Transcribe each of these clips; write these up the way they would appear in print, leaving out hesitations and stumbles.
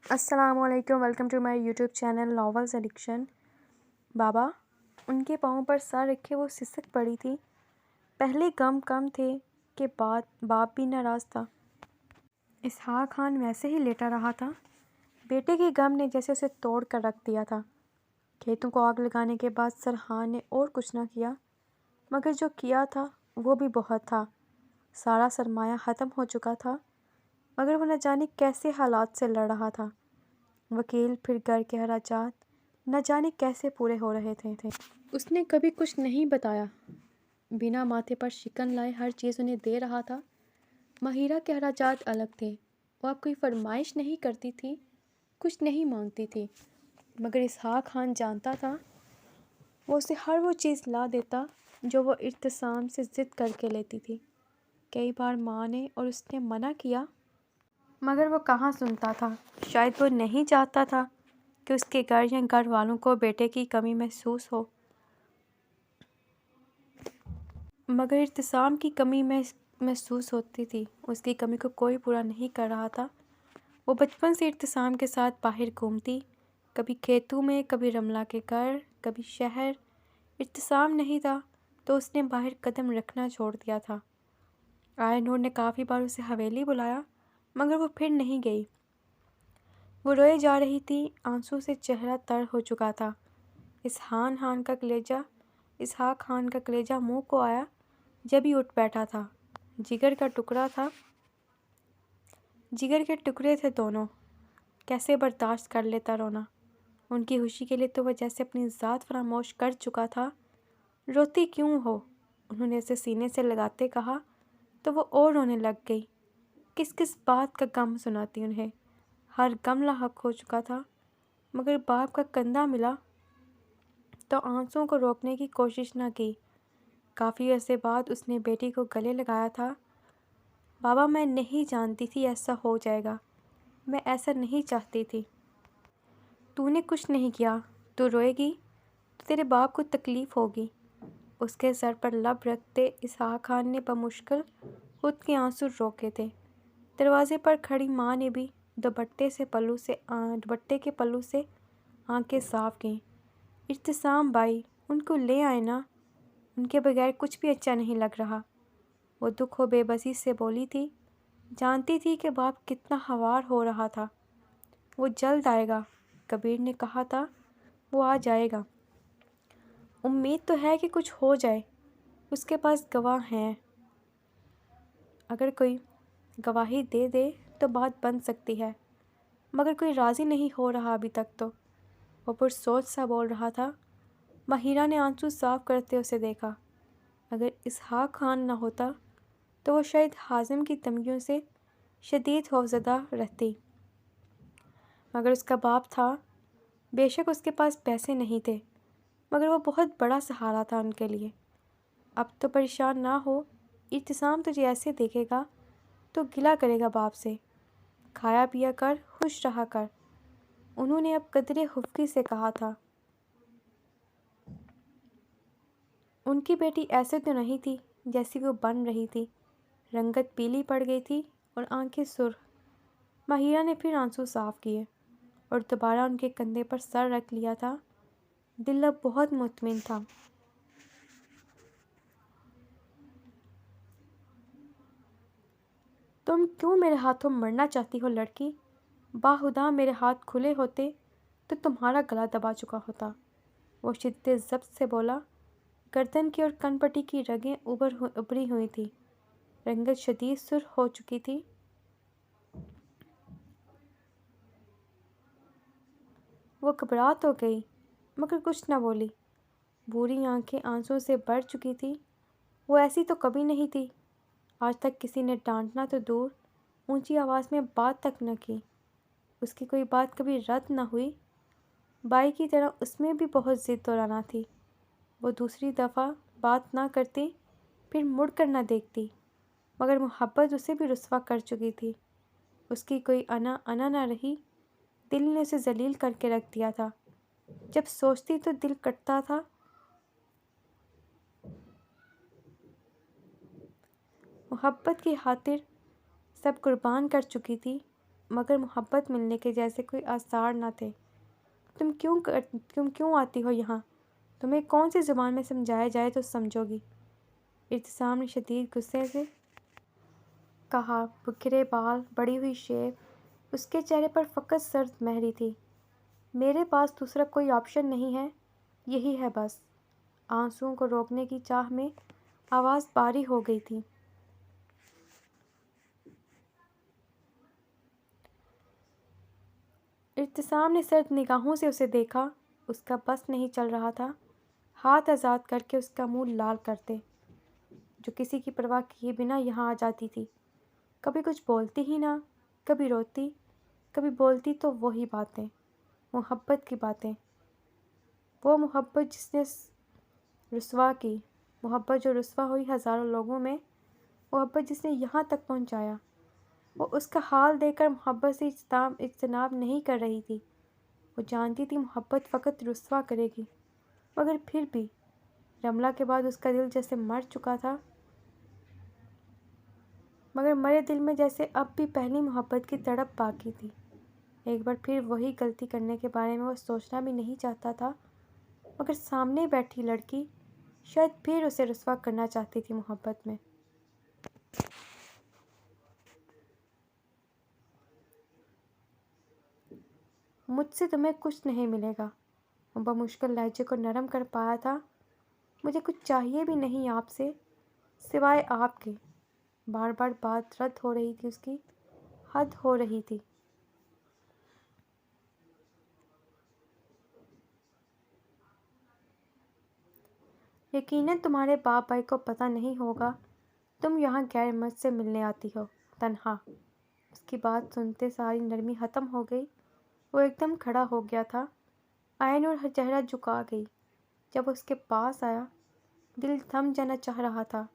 السلام علیکم، welcome to my YouTube channel Novels Addiction. بابا، ان کے پاؤں پر سر رکھے وہ سسک پڑی تھی۔ پہلے غم کم تھے کہ بعد باپ بھی ناراض تھا۔ اسحاق خان ویسے ہی لیٹا رہا تھا۔ بیٹے کے غم نے جیسے اسے توڑ کر رکھ دیا تھا۔ کھیتوں کو آگ لگانے کے بعد سرحان نے اور کچھ نہ کیا، مگر جو کیا تھا وہ بھی بہت تھا۔ سارا سرمایہ ختم ہو چکا تھا، مگر وہ نہ جانے کیسے حالات سے لڑ رہا تھا۔ وکیل، پھر گھر کے اخراجات، نہ جانے کیسے پورے ہو رہے تھے۔ اس نے کبھی کچھ نہیں بتایا، بنا ماتھے پر شکن لائے ہر چیز انہیں دے رہا تھا۔ ماہرہ کے اخراجات الگ تھے، وہ اب کوئی فرمائش نہیں کرتی تھی، کچھ نہیں مانگتی تھی، مگر اسحاق خان جانتا تھا وہ اسے ہر وہ چیز لا دیتا جو وہ ارتسام سے ضد کر کے لیتی تھی۔ کئی بار ماں نے اور اس نے منع کیا، مگر وہ کہاں سنتا تھا۔ شاید وہ نہیں چاہتا تھا کہ اس کے گھر یا گھر والوں کو بیٹے کی کمی محسوس ہو، مگر ارتسام کی کمی محسوس ہوتی تھی۔ اس کی کمی کو کوئی پورا نہیں کر رہا تھا۔ وہ بچپن سے ارتسام کے ساتھ باہر گھومتی، کبھی کھیتوں میں، کبھی رملہ کے گھر، کبھی شہر۔ ارتسام نہیں تھا تو اس نے باہر قدم رکھنا چھوڑ دیا تھا۔ آیا نور نے کافی بار اسے حویلی بلایا، مگر وہ پھر نہیں گئی۔ وہ روئے جا رہی تھی، آنسو سے چہرہ تر ہو چکا تھا۔ اسحاق خان کا کلیجہ منہ کو آیا جب ہی اٹھ بیٹھا تھا۔ جگر کا ٹکڑا تھا، جگر کے ٹکڑے تھے دونوں۔ کیسے برداشت کر لیتا رونا؟ ان کی خوشی کے لیے تو وہ جیسے اپنی ذات فراموش کر چکا تھا۔ روتی کیوں ہو؟ انہوں نے اسے سینے سے لگاتے کہا تو وہ اور رونے لگ گئی۔ کس کس بات کا غم سناتی انہیں؟ ہر غم لاحق ہو چکا تھا، مگر باپ کا کندھا ملا تو آنسوؤں کو روکنے کی کوشش نہ کی۔ کافی عرصے بعد اس نے بیٹی کو گلے لگایا تھا۔ بابا، میں نہیں جانتی تھی ایسا ہو جائے گا، میں ایسا نہیں چاہتی تھی۔ تو نے کچھ نہیں کیا، تو روئے گی تو تیرے باپ کو تکلیف ہوگی۔ اس کے سر پر لب رکھتے اسحاق خان نے بمشکل خود کے آنسو روکے تھے۔ دروازے پر کھڑی ماں نے بھی دوپٹے کے پلو سے آنکھیں صاف کیں۔ ارتسام بائی، ان کو لے آئے نا، ان کے بغیر کچھ بھی اچھا نہیں لگ رہا۔ وہ دکھ و بے بسی سے بولی تھی، جانتی تھی کہ باپ کتنا ہوار ہو رہا تھا۔ وہ جلد آئے گا، کبیر نے کہا تھا، وہ آ جائے گا۔ امید تو ہے کہ کچھ ہو جائے، اس کے پاس گواہ ہیں، اگر کوئی گواہی دے دے تو بات بن سکتی ہے، مگر کوئی راضی نہیں ہو رہا ابھی تک تو۔ وہ پرسوچ سا بول رہا تھا۔ ماہرہ نے آنسو صاف کرتے اسے دیکھا۔ اگر اسحاق خان نہ ہوتا تو وہ شاید حازم کی تنگیوں سے شدید خوفزدہ رہتی، مگر اس کا باپ تھا۔ بے شک اس کے پاس پیسے نہیں تھے، مگر وہ بہت بڑا سہارا تھا ان کے لیے۔ اب تو پریشان نہ ہو، ارتسام تجھے ایسے دیکھے گا تو گلہ کرے گا باپ سے۔ کھایا پیا کر، خوش رہا کر، انہوں نے اب قدرے خفگی سے کہا تھا۔ ان کی بیٹی ایسے تو نہیں تھی جیسی وہ بن رہی تھی۔ رنگت پیلی پڑ گئی تھی اور آنکھیں سرخ۔ ماہرہ نے پھر آنسو صاف کیے اور دوبارہ ان کے کندھے پر سر رکھ لیا تھا۔ دل اب بہت مطمئن تھا۔ تم کیوں میرے ہاتھوں مرنا چاہتی ہو لڑکی؟ باخدا میرے ہاتھ کھلے ہوتے تو تمہارا گلا دبا چکا ہوتا۔ وہ شدت ضبط سے بولا۔ گردن کی اور کن پٹی کی رگیں ابھری ہوئی تھی، رنگت شدید سرخ ہو چکی تھی۔ وہ گھبرا تو گئی، مگر کچھ نہ بولی۔ بھوری آنکھیں آنسوؤں سے بھر چکی تھیں۔ وہ ایسی تو کبھی نہیں تھی۔ آج تک کسی نے ڈانٹنا تو دور، اونچی آواز میں بات تک نہ کی۔ اس کی کوئی بات کبھی رد نہ ہوئی۔ بائی کی طرح اس میں بھی بہت ضد دورانا تھی۔ وہ دوسری دفعہ بات نہ کرتی، پھر مڑ کر نہ دیکھتی، مگر محبت اسے بھی رسوا کر چکی تھی۔ اس کی کوئی انا نہ رہی، دل نے اسے ذلیل کر کے رکھ دیا تھا۔ جب سوچتی تو دل کٹتا تھا۔ محبت کی خاطر سب قربان کر چکی تھی، مگر محبت ملنے کے جیسے کوئی آثار نہ تھے۔ تم کیوں آتی ہو یہاں؟ تمہیں کون سی زبان میں سمجھایا جائے تو سمجھو گی؟ ابتسام نے شدید غصے سے کہا۔ بکھرے بال، بڑی ہوئی شیپ، اس کے چہرے پر فقط سرد مہری تھی۔ میرے پاس دوسرا کوئی آپشن نہیں ہے، یہی ہے بس۔ آنسوؤں کو روکنے کی چاہ میں آواز بھاری ہو گئی تھی۔ ابتسام نے سرد نگاہوں سے اسے دیکھا۔ اس کا بس نہیں چل رہا تھا ہاتھ آزاد کر کے اس کا منہ لال کرتے۔ جو کسی کی پرواہ کیے بنا یہاں آ جاتی تھی، کبھی کچھ بولتی ہی نہ، کبھی روتی، کبھی بولتی تو وہی باتیں، محبت کی باتیں۔ وہ محبت جس نے رسوا کی، محبت جو رسوا ہوئی ہزاروں لوگوں میں، محبت جس نے یہاں تک پہنچایا۔ وہ اس کا حال دیکھ کر محبت سے اجتناب نہیں کر رہی تھی۔ وہ جانتی تھی محبت فقط رسوا کرے گی، مگر پھر بھی رملہ کے بعد اس کا دل جیسے مر چکا تھا، مگر مرے دل میں جیسے اب بھی پہلی محبت کی تڑپ باقی تھی۔ ایک بار پھر وہی غلطی کرنے کے بارے میں وہ سوچنا بھی نہیں چاہتا تھا، مگر سامنے بیٹھی لڑکی شاید پھر اسے رسوا کرنا چاہتی تھی محبت میں۔ مجھ سے تمہیں کچھ نہیں ملے گا، وہ بمشکل لہجے کو نرم کر پایا تھا۔ مجھے کچھ چاہیے بھی نہیں آپ سے، سوائے آپ کے۔ بار بار بات رد ہو رہی تھی اس کی، حد ہو رہی تھی۔ یقیناً تمہارے باپ بھائی کو پتہ نہیں ہوگا تم یہاں غیر مرد سے ملنے آتی ہو، تنہا۔ اس کی بات سنتے ساری نرمی ختم ہو گئی۔ وہ ایک دم کھڑا ہو گیا تھا۔ آئے نور چہرہ جھکا گئی۔ جب اس کے پاس آیا، دل تھم جانا چاہ رہا تھا،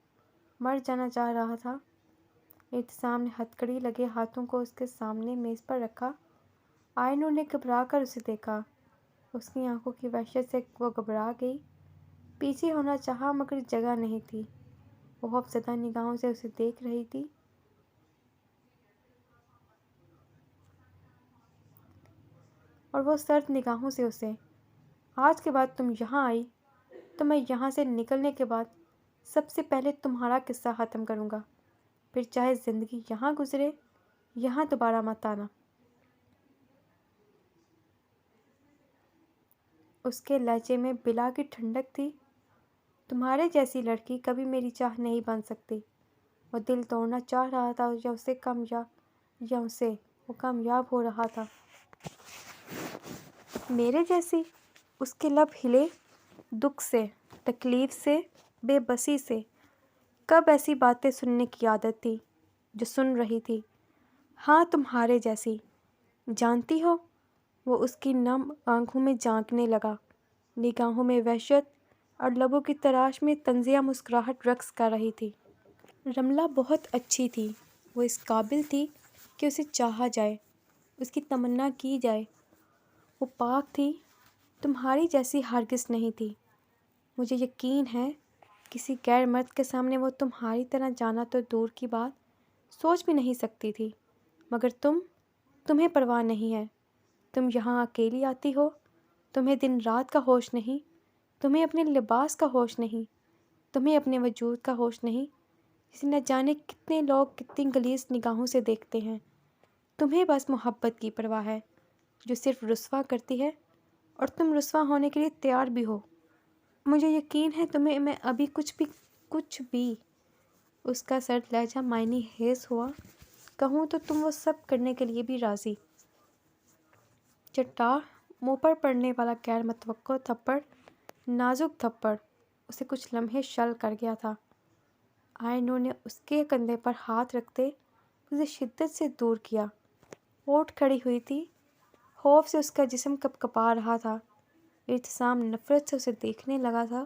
مر جانا چاہ رہا تھا۔ ابتسام نے ہتھکڑی لگے ہاتھوں کو اس کے سامنے میز پر رکھا۔ آئے نور نے گھبرا کر اسے دیکھا۔ اس کی آنکھوں کی وحشت سے وہ گھبرا گئی، پیچھے ہونا چاہا مگر جگہ نہیں تھی۔ وہ خوفزدہ نگاہوں سے اسے دیکھ رہی تھی۔ اور وہ سرد نگاہوں سے اسے۔ آج کے بعد تم یہاں آئی تو میں یہاں سے نکلنے کے بعد سب سے پہلے تمہارا قصہ ختم کروں گا، پھر چاہے زندگی یہاں گزرے، یہاں دوبارہ مت آنا۔ اس کے لہجے میں بلا کی ٹھنڈک تھی۔ تمہارے جیسی لڑکی کبھی میری چاہ نہیں بن سکتی۔ وہ دل توڑنا چاہ رہا تھا وہ کامیاب ہو رہا تھا۔ میرے جیسی؟ اس کے لب ہلے، دکھ سے، تکلیف سے، بے بسی سے۔ کب ایسی باتیں سننے کی عادت تھی جو سن رہی تھی؟ ہاں، تمہارے جیسی۔ جانتی ہو؟ وہ اس کی نم آنکھوں میں جھانکنے لگا، نگاہوں میں وحشت اور لبوں کی تراش میں طنزیہ مسکراہٹ رقص کر رہی تھی۔ رملہ بہت اچھی تھی۔ وہ اس قابل تھی کہ اسے چاہا جائے، اس کی تمنا کی جائے۔ وہ پاک تھی، تمہاری جیسی ہرگز نہیں تھی۔ مجھے یقین ہے کسی غیر مرد کے سامنے وہ تمہاری طرح جانا تو دور کی بات، سوچ بھی نہیں سکتی تھی۔ مگر تمہیں پرواہ نہیں ہے۔ تم یہاں اکیلی آتی ہو، تمہیں دن رات کا ہوش نہیں، تمہیں اپنے لباس کا ہوش نہیں، تمہیں اپنے وجود کا ہوش نہیں، جسے نہ جانے کتنے لوگ کتنی غلیظ نگاہوں سے دیکھتے ہیں۔ تمہیں بس محبت کی پرواہ ہے، جو صرف رسوا کرتی ہے، اور تم رسوا ہونے کے لیے تیار بھی ہو۔ مجھے یقین ہے تمہیں میں ابھی کچھ بھی۔ اس کا سرد لہجہ معنی خیز ہوا۔ کہوں تو تم وہ سب کرنے کے لیے بھی راضی۔ چٹا منہ پر پڑنے والا غیر متوقع تھپڑ، نازک تھپڑ، اسے کچھ لمحے شل کر گیا تھا۔ آئے نور نے اس کے کندھے پر ہاتھ رکھتے اسے شدت سے دور کیا۔ اٹھ کھڑی ہوئی تھی، خوف سے اس کا جسم کپکپا رہا تھا۔ ابتسام نفرت سے اسے دیکھنے لگا تھا۔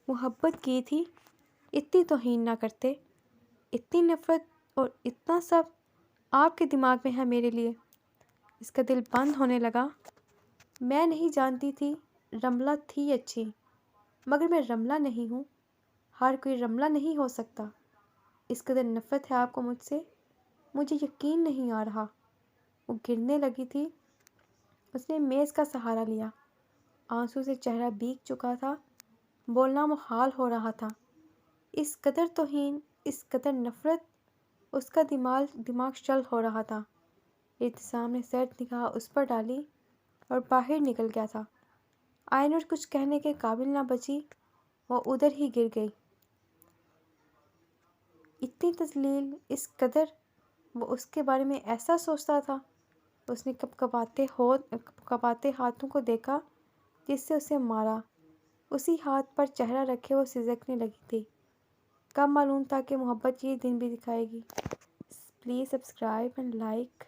محبت کی تھی، اتنی توہین نہ کرتے۔ اتنی نفرت اور اتنا سب آپ کے دماغ میں ہے میرے لیے۔ اس کا دل بند ہونے لگا۔ میں نہیں جانتی تھی رملہ تھی اچھی، مگر میں رملہ نہیں ہوں۔ ہر کوئی رملہ نہیں ہو سکتا۔ اس قدر نفرت ہے آپ کو مجھ سے، مجھے یقین نہیں آ رہا۔ وہ گرنے لگی تھی، اس نے میز کا سہارا لیا۔ آنسو سے چہرہ بھیگ چکا تھا، بولنا محال ہو رہا تھا۔ اس قدر توہین، اس قدر نفرت، اس کا دماغ شل ہو رہا تھا۔ ابتسام نے سرد نگاہ اس پر ڈالی اور باہر نکل گیا تھا۔ آئینور کچھ کہنے کے قابل نہ بچی، وہ ادھر ہی گر گئی۔ اتنی تذلیل، اس قدر، وہ اس کے بارے میں ایسا سوچتا تھا۔ اس نے کپکپاتے ہاتھوں کو دیکھا جس سے اسے مارا۔ اسی ہاتھ پر چہرہ رکھے وہ سسکنے لگی تھی۔ کب معلوم تھا کہ محبت یہ دن بھی دکھائے گی۔ Please subscribe and like.